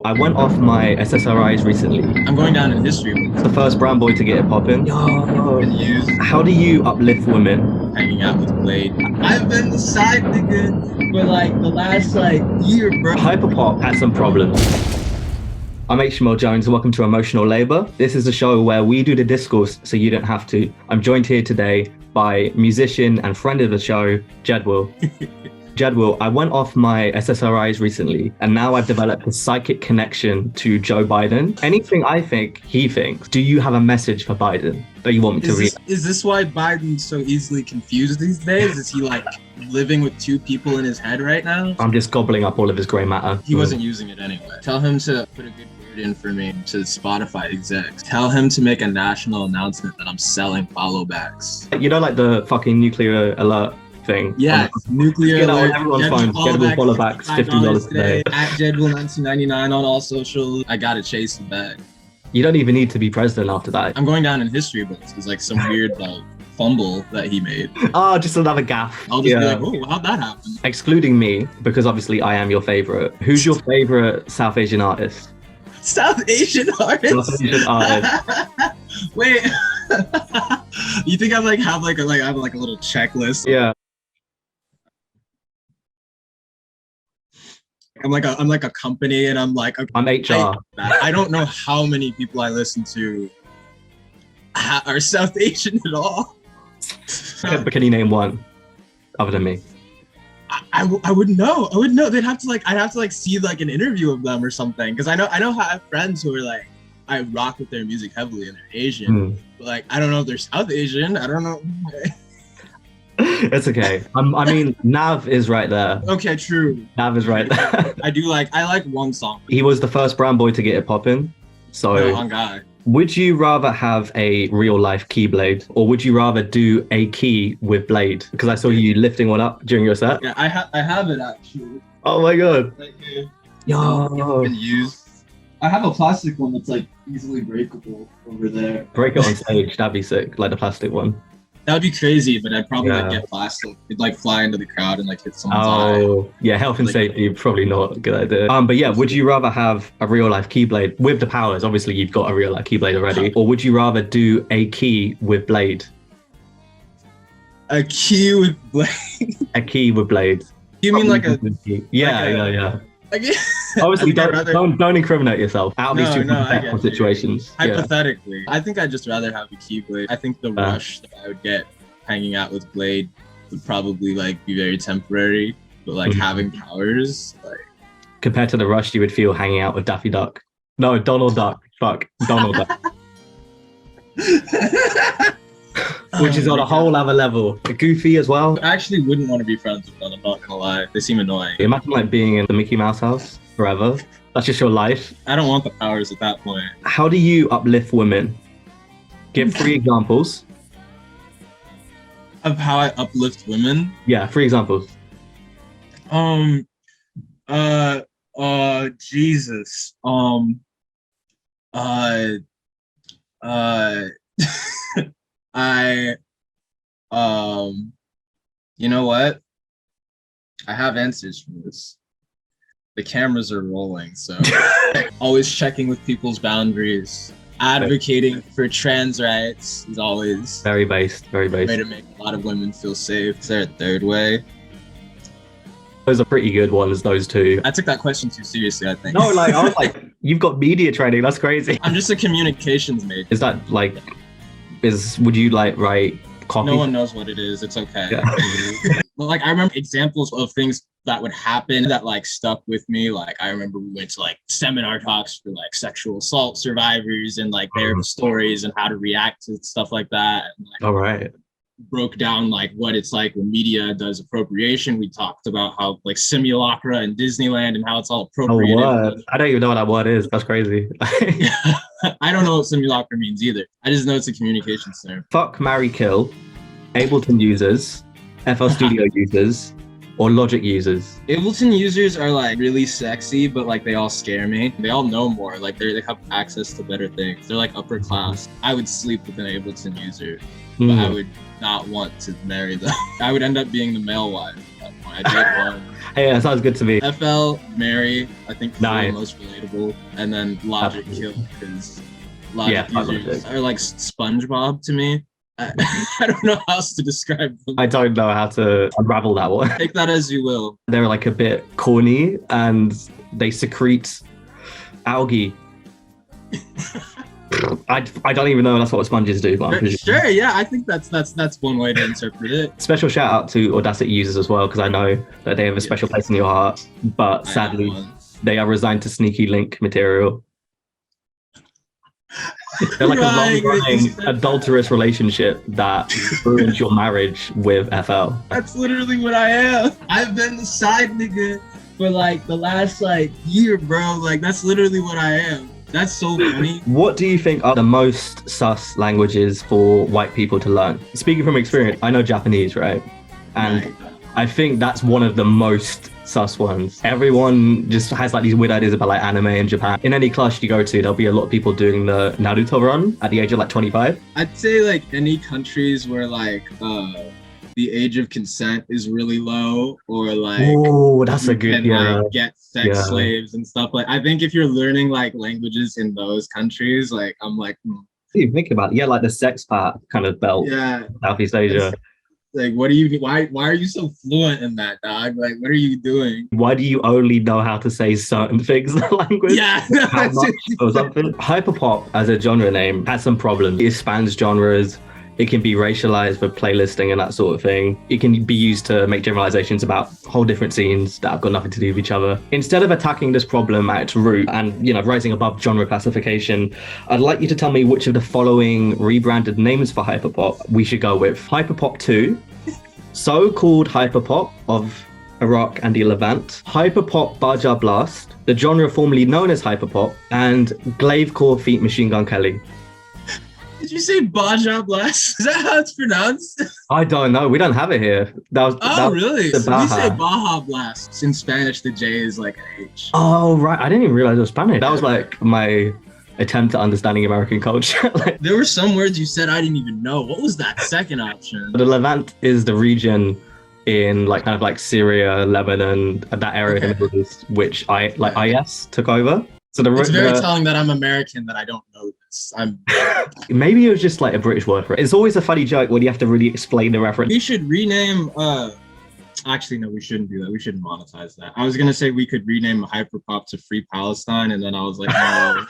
I went off my SSRIs recently. I'm going down in history It's the first brown boy to get it popping. Yo, been used, How do you uplift women? hanging out with Bladee. I've been the side nigga for like the last year, bro. Hyperpop had some problems. I'm htmljones and welcome to Emotional Labor. This is a show where we do the discourse so you don't have to. I'm joined here today by musician and friend of the show, Jedwill. Jedwill, I went off my SSRIs recently, and now I've developed a psychic connection to Joe Biden. Anything I think, he thinks. Do you have a message for Biden that you want me to read? Is this why Biden's so easily confused these days? Is he like living with two people in his head right now? I'm just gobbling up all of his grey matter. He wasn't using it anyway. Tell him to put a good word in for me to Spotify execs. Tell him to make a national announcement that I'm selling follow backs. You know, like the fucking nuclear alert thing? Yeah, nuclear alert. Everyone's phone. Jedwill follow backs, $50 today. At jedwill1999 on all socials. I gotta chase him back. You don't even need to be president after that. I'm going down in history books. It's like some weird fumble that he made. Oh, just another gaff. I'll just be like, oh, how'd that happen? Excluding me, because obviously I am your favorite. Who's your favorite South Asian artist? South Asian artist? South Asian artist. Wait. You think I have a little checklist? Yeah. I'm like a company, and I'm HR. I don't know how many people I listen to are South Asian at all. But can you name one other than me? I wouldn't know. I wouldn't know. I'd have to see an interview of them or something, because I know I have friends who are I rock with their music heavily and they're Asian. But I don't know if they're South Asian. I don't know. It's okay. I mean, Nav is right there. Okay, true. Nav is right there. I like one song. He was the first brown boy to get it popping. So, on God. Would you rather have a real life keyblade, or would you rather do a key with blade? Because I saw you lifting one up during your set. Yeah, I have it actually. Oh my god. Yo. Been used. I have a plastic one that's easily breakable over there. Break it on stage. That'd be sick. Like the plastic one. That'd be crazy, but I'd probably get plastic. It'd fly into the crowd and hit someone's eye. Oh, yeah, health and safety, probably not a good idea. But yeah, would you rather have a real life keyblade with the powers? Obviously, you've got a real life keyblade already. Or would you rather do a key with blade? A key with blade? A key with blade. You mean Yeah. Obviously, don't incriminate yourself out of these two situations. Hypothetically, I think I'd just rather have a keyblade. I think the rush that I would get hanging out with Bladee would probably be very temporary, but having powers, compared to the rush you would feel hanging out with Daffy Duck. No, Donald Duck. Fuck, Donald Duck. Which is on a whole other level. Goofy as well. I actually wouldn't want to be friends with them, I'm not gonna lie. They seem annoying. Imagine being in the Mickey Mouse house forever. That's just your life. I don't want the powers at that point. How do you uplift women? Give 3 examples. Of how I uplift women? Yeah, 3 examples. Jesus. You know what? I have answers for this. The cameras are rolling, so always checking with people's boundaries. Advocating for trans rights is always very based. Way to make a lot of women feel safe. Is there a third way? Those are pretty good ones, those 2. I took that question too seriously, I think. No, I was you've got media training. That's crazy. I'm just a communications major. Is that would you write copy? No one knows what it is. It's okay. Yeah. I remember examples of things that would happen that stuck with me. I remember we went to seminar talks for sexual assault survivors and their stories and how to react to stuff like that. And, all right. Broke down what it's when media does appropriation. We talked about how simulacra and Disneyland and how it's all appropriated. Oh, what? I don't even know what that word is. That's crazy. I don't know what simulacra means either. I just know it's a communications term. Fuck, marry, kill. Ableton users, FL Studio users, or Logic users. Ableton users are really sexy, but they all scare me. They all know more. They have access to better things. They're upper class. I would sleep with an Ableton user, but I would not want to marry them. I would end up being the male wife at that point. I did one. Hey, that sounds good to me. FL, Mary, I think is Nice. the most relatable, and then Logic Kill, because Logic users are like SpongeBob to me. I don't know how else to describe them. I don't know how to unravel that one. Take that as you will. They're like a bit corny and they secrete algae. I don't even know that's what sponges do, but sure, yeah, I think that's one way to interpret it. Special shout out to Audacity users as well, because I know that they have a special place in your heart, but sadly they are resigned to sneaky link material. They're like a long-running adulterous relationship that ruins your marriage with FL. That's literally what I am. I've been the side nigga for like the last like year, bro. Like that's literally what I am. That's so funny. What do you think are the most sus languages for white people to learn? Speaking from experience, I know Japanese, right? And I think that's one of the most sus ones. Everyone just has like these weird ideas about like anime in Japan. In any class you go to, there'll be a lot of people doing the Naruto run at the age of like 25. I'd say like any countries where like the age of consent is really low, or like oh, that's a good like get sex slaves and stuff. Like I think if you're learning like languages in those countries, like I'm like you think about it, like the sex part kind of belt. Southeast Asia. Like, what do you? Why are you so fluent in that, dog? Like, what are you doing? Why do you only know how to say certain things in the language? Yeah, how much or something? Hyperpop as a genre name has some problems. It spans genres. It can be racialized for playlisting and that sort of thing. It can be used to make generalizations about whole different scenes that have got nothing to do with each other. Instead of attacking this problem at its root and, rising above genre classification, I'd like you to tell me which of the following rebranded names for Hyperpop we should go with. Hyperpop 2, so-called Hyperpop of Iraq and the Levant, Hyperpop Baja Blast, the genre formerly known as Hyperpop, and Glavecore feat Machine Gun Kelly. Did you say Baja Blast? Is that how it's pronounced? I don't know. We don't have it here. Really? So we say Baja Blast. In Spanish, the J is like an H. Oh, right. I didn't even realize it was Spanish. That was like my attempt at understanding American culture. There were some words you said I didn't even know. What was that second option? The Levant is the region in like kind of like Syria, Lebanon, that area in the Middle East, which IS took over. So it's very telling that I'm American that I don't know this. Maybe it was just like a British word for it. It's always a funny joke when you have to really explain the reference. We should rename. Actually, no, we shouldn't do that. We shouldn't monetize that. I was gonna say we could rename Hyperpop to Free Palestine, and then I was like, no.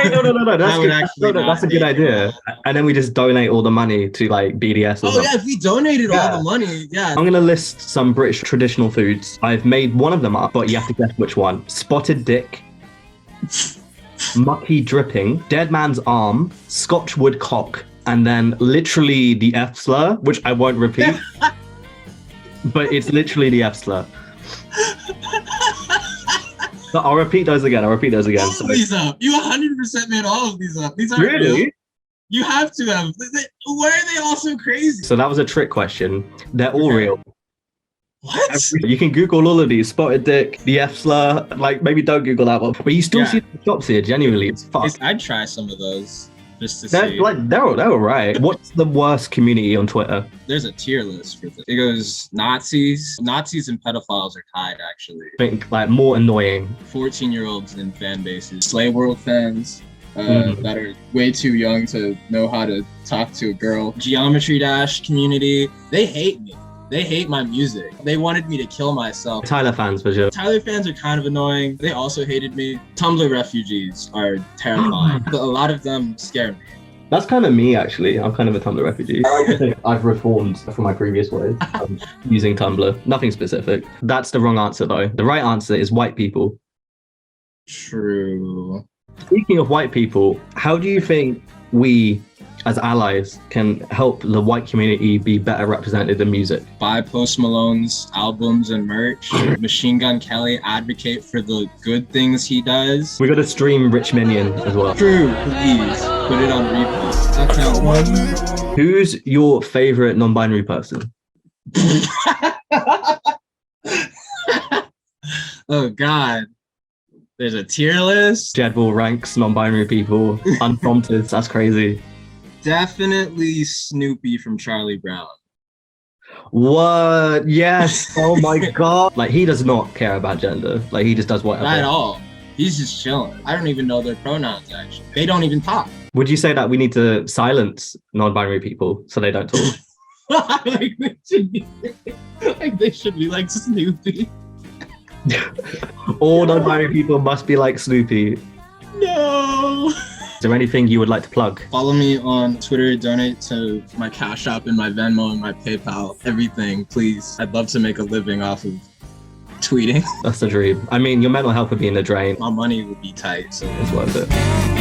Hey, no. That's a good idea. And then we just donate all the money to like BDS. Or something. Yeah, if we donated all the money, I'm gonna list some British traditional foods. I've made one of them up, but you have to guess which one. Spotted dick. Mucky dripping, dead man's arm, Scotchwood cock, and then literally the F slur, which I won't repeat, but it's literally the F slur. So I'll repeat those again. All of these up. You 100% made all of these up. These aren't really real. You have to have. Why are they all so crazy? So that was a trick question. They're all real. What? You can Google all of these. Spotted dick, the F slur. Like maybe don't Google that one, but you still see the shops here. Genuinely, it's fun. I'd try some of those just to see. They're all right. What's the worst community on Twitter? There's a tier list for this. It goes Nazis and pedophiles are tied actually. I think like more annoying. 14-year-olds in fan bases, Slay World fans. That are way too young to know how to talk to a girl. Geometry Dash community. They hate me. They hate my music. They wanted me to kill myself. Tyler fans, for sure. Tyler fans are kind of annoying. They also hated me. Tumblr refugees are terrifying. But a lot of them scare me. That's kind of me, actually. I'm kind of a Tumblr refugee. I've reformed from my previous ways using Tumblr. Nothing specific. That's the wrong answer, though. The right answer is white people. True. Speaking of white people, how do you think we, as allies, can help the white community be better represented in music? Buy Post Malone's albums and merch. Machine Gun Kelly, advocate for the good things he does. We got to stream Rich Minion as well. True, please. Put it on repeat. That count one. Who's your favorite non-binary person? Oh, God. There's a tier list. Jedwill ranks non-binary people. Unprompted. That's crazy. Definitely Snoopy from Charlie Brown. What? Yes. Oh my god. Like, he does not care about gender. Like, he just does whatever. Not at all. He's just chilling. I don't even know their pronouns, actually. They don't even talk. Would you say that we need to silence non-binary people so they don't talk? Like, they should be like Snoopy. All non-binary people must be like Snoopy. No. Is there anything you would like to plug? Follow me on Twitter, donate to my Cash App and my Venmo and my PayPal, everything, please. I'd love to make a living off of tweeting. That's the dream. I mean, your mental health would be in the drain. My money would be tight, so it's worth it.